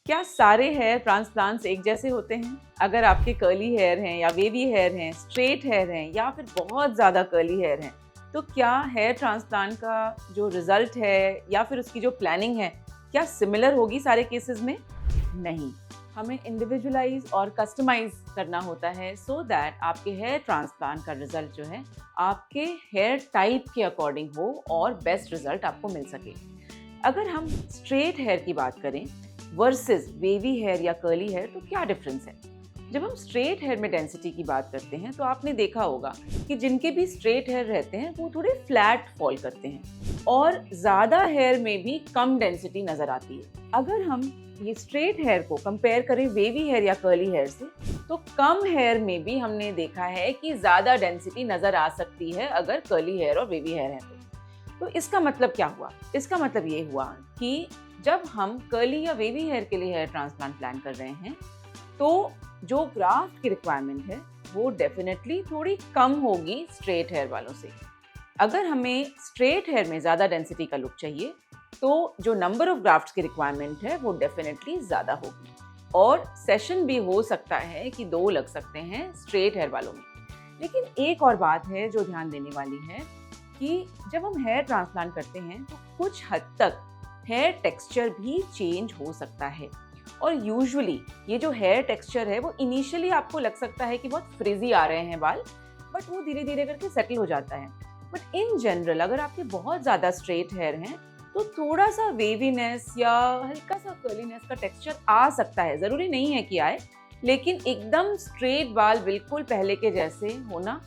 क्या सारे hair transplants एक जैसे होते हैं? अगर आपके कर्ली हेयर हैं या वेवी हेयर हैं, स्ट्रेट हेयर हैं या फिर बहुत ज़्यादा कर्ली हेयर हैं, तो क्या हेयर ट्रांसप्लांट का जो रिज़ल्ट है या फिर उसकी जो प्लानिंग है, क्या सिमिलर होगी सारे केसेस में? नहीं। हमें इंडिविजुअलाइज और कस्टमाइज करना होता है सो दैट आपके हेयर ट्रांसप्लांट का रिज़ल्ट जो है आपके हेयर टाइप के अकॉर्डिंग हो और बेस्ट रिज़ल्ट आपको मिल सके। अगर हम स्ट्रेट हेयर की बात करें वर्सेस वेवी हेयर या कर्ली हेयर, तो क्या डिफरेंस है? जब हम स्ट्रेट हेयर में डेंसिटी की बात करते हैं तो आपने देखा होगा कि जिनके भी स्ट्रेट हेयर रहते हैं वो थोड़े फ्लैट फॉल करते हैं और ज़्यादा हेयर में भी कम डेंसिटी नज़र आती है। अगर हम ये स्ट्रेट हेयर को कंपेयर करें वेवी हेयर या कर्ली हेयर से, तो कम हेयर में भी हमने देखा है कि ज़्यादा डेंसिटी नज़र आ सकती है अगर कर्ली हेयर और वेवी हेयर है तो इसका मतलब क्या हुआ? इसका मतलब ये हुआ कि जब हम कर्ली या वेवी हेयर के लिए हेयर ट्रांसप्लांट प्लान कर रहे हैं तो जो ग्राफ्ट की रिक्वायरमेंट है वो डेफिनेटली थोड़ी कम होगी स्ट्रेट हेयर वालों से। अगर हमें स्ट्रेट हेयर में ज़्यादा डेंसिटी का लुक चाहिए तो जो नंबर ऑफ ग्राफ्ट्स की रिक्वायरमेंट है वो डेफिनेटली ज़्यादा होगी और सेशन भी हो सकता है कि 2 लग सकते हैं स्ट्रेट हेयर वालों में। लेकिन एक और बात है जो ध्यान देने वाली है कि जब हम हेयर ट्रांसप्लांट करते हैं तो कुछ हद तक हेयर टेक्सचर भी चेंज हो सकता है और यूजुअली ये जो हेयर टेक्सचर है वो इनिशियली आपको लग सकता है कि बहुत फ्रिजी आ रहे हैं बाल, बट वो धीरे धीरे करके सेटल हो जाता है। बट इन जनरल अगर आपके बहुत ज़्यादा स्ट्रेट हेयर हैं तो थोड़ा सा वेवीनेस या हल्का सा कर्लीनेस का टेक्सचर आ सकता है, ज़रूरी नहीं है कि आए, लेकिन एकदम स्ट्रेट बाल बिल्कुल पहले के जैसे होना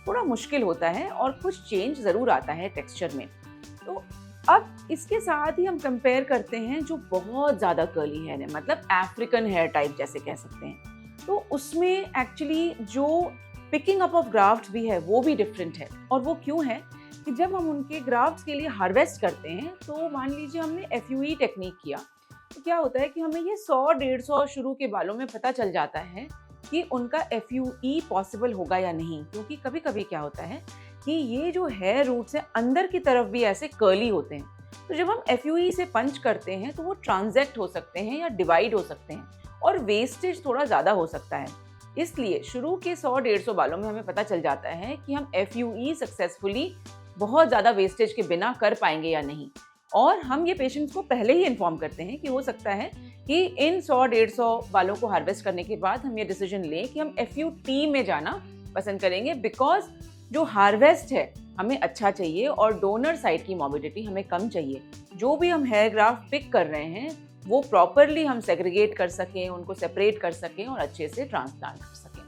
थोड़ा मुश्किल होता है और कुछ चेंज ज़रूर आता है टेक्सचर में। तो अब इसके साथ ही हम कंपेयर करते हैं जो बहुत ज़्यादा कर्ली हेयर है, मतलब अफ्रीकन हेयर टाइप जैसे कह सकते हैं, तो उसमें एक्चुअली जो पिकिंग अप ऑफ ग्राफ्ट भी है वो भी डिफरेंट है। और वो क्यों है कि जब हम उनके ग्राफ्ट्स के लिए हार्वेस्ट करते हैं तो मान लीजिए हमने FUE टेक्निक किया तो क्या होता है कि हमें ये 100-150 शुरू के बालों में पता चल जाता है कि उनका FUE पॉसिबल होगा या नहीं, क्योंकि कभी कभी क्या होता है कि ये जो हेयर रूट्स हैं अंदर की तरफ भी ऐसे कर्ली होते हैं, तो जब हम FUE से पंच करते हैं तो वो ट्रांजैक्ट हो सकते हैं या डिवाइड हो सकते हैं और वेस्टेज थोड़ा ज़्यादा हो सकता है। इसलिए शुरू के 100-150 बालों में हमें पता चल जाता है कि हम FUE सक्सेसफुली बहुत ज़्यादा वेस्टेज के बिना कर पाएंगे या नहीं, और हम ये पेशेंट्स को पहले ही इन्फॉर्म करते हैं कि हो सकता है कि इन 100-150 बालों को हार्वेस्ट करने के बाद हम ये डिसीजन लें कि हम FUT में जाना पसंद करेंगे, बिकॉज जो हार्वेस्ट है हमें अच्छा चाहिए और डोनर साइड की मॉर्बिडिटी हमें कम चाहिए। जो भी हम हेयर ग्राफ्ट पिक कर रहे हैं वो प्रॉपरली हम सेग्रीगेट कर सकें, उनको सेपरेट कर सकें और अच्छे से ट्रांसप्लांट कर सकें।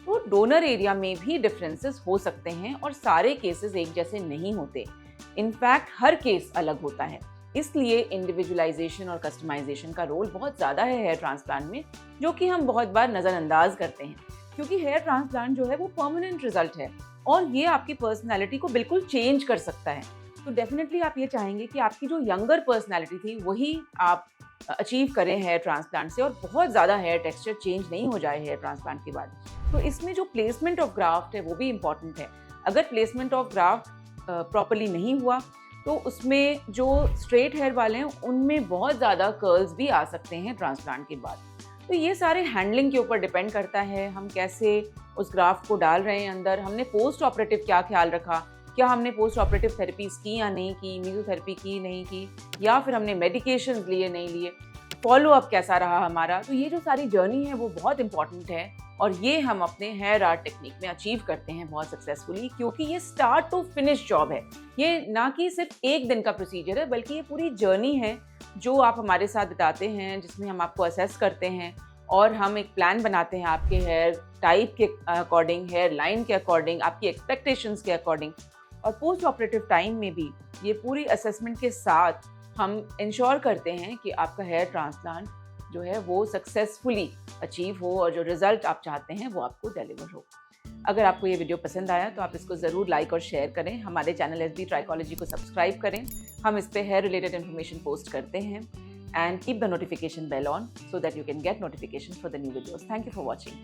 तो डोनर एरिया में भी डिफरेंसेस हो सकते हैं और सारे केसेस एक जैसे नहीं होते। इनफैक्ट हर केस अलग होता है, इसलिए इंडिविजुअलाइजेशन और कस्टमाइजेशन का रोल बहुत ज़्यादा है हेयर ट्रांसप्लांट में, जो कि हम बहुत बार नज़रअंदाज करते हैं, क्योंकि हेयर ट्रांसप्लांट जो है वो परमानेंट रिजल्ट है और ये आपकी पर्सनैलिटी को बिल्कुल चेंज कर सकता है। तो डेफिनेटली आप ये चाहेंगे कि आपकी जो यंगर पर्सनैलिटी थी वही आप अचीव करें हेयर ट्रांसप्लांट से और बहुत ज़्यादा हेयर टेक्सचर चेंज नहीं हो जाए हेयर ट्रांसप्लांट के बाद। तो इसमें जो प्लेसमेंट ऑफ ग्राफ्ट है वो भी इम्पॉर्टेंट है। अगर प्लेसमेंट ऑफ ग्राफ्ट प्रॉपरली नहीं हुआ तो उसमें जो स्ट्रेट हेयर वाले हैं उनमें बहुत ज़्यादा कर्ल्स भी आ सकते हैं ट्रांसप्लांट के बाद। तो ये सारे हैंडलिंग के ऊपर डिपेंड करता है, हम कैसे उस ग्राफ्ट को डाल रहे हैं अंदर, हमने पोस्ट ऑपरेटिव क्या ख्याल रखा, क्या हमने पोस्ट ऑपरेटिव थेरेपीज की या नहीं की, मेसोथेरेपी की नहीं की, या फिर हमने मेडिकेशंस लिए नहीं लिए, फॉलो अप कैसा रहा हमारा। तो ये जो सारी जर्नी है वो बहुत इंपॉर्टेंट है और ये हम अपने हेयर आर्ट टेक्निक में अचीव करते हैं बहुत सक्सेसफुली, क्योंकि ये स्टार्ट टू फिनिश जॉब है। ये ना कि सिर्फ एक दिन का प्रोसीजर है, बल्कि ये पूरी जर्नी है जो आप हमारे साथ बिताते हैं, जिसमें हम आपको असेस करते हैं और हम एक प्लान बनाते हैं आपके हेयर टाइप के अकॉर्डिंग, हेयर लाइन के अकॉर्डिंग, आपकी एक्सपेक्टेशंस के अकॉर्डिंग। और पोस्ट ऑपरेटिव टाइम में भी ये पूरी असेसमेंट के साथ हम इंश्योर करते हैं कि आपका हेयर ट्रांसप्लांट जो है वो सक्सेसफुली अचीव हो और जो रिज़ल्ट आप चाहते हैं वो आपको डिलीवर हो। अगर आपको ये वीडियो पसंद आया तो आप इसको ज़रूर लाइक और शेयर करें। हमारे चैनल SB ट्राइकोलॉजी को सब्सक्राइब करें, हम इस पे हेयर रिलेटेड इन्फॉर्मेशन पोस्ट करते हैं। And keep the notification bell on so that you can get notification for the new videos. Thank you for watching.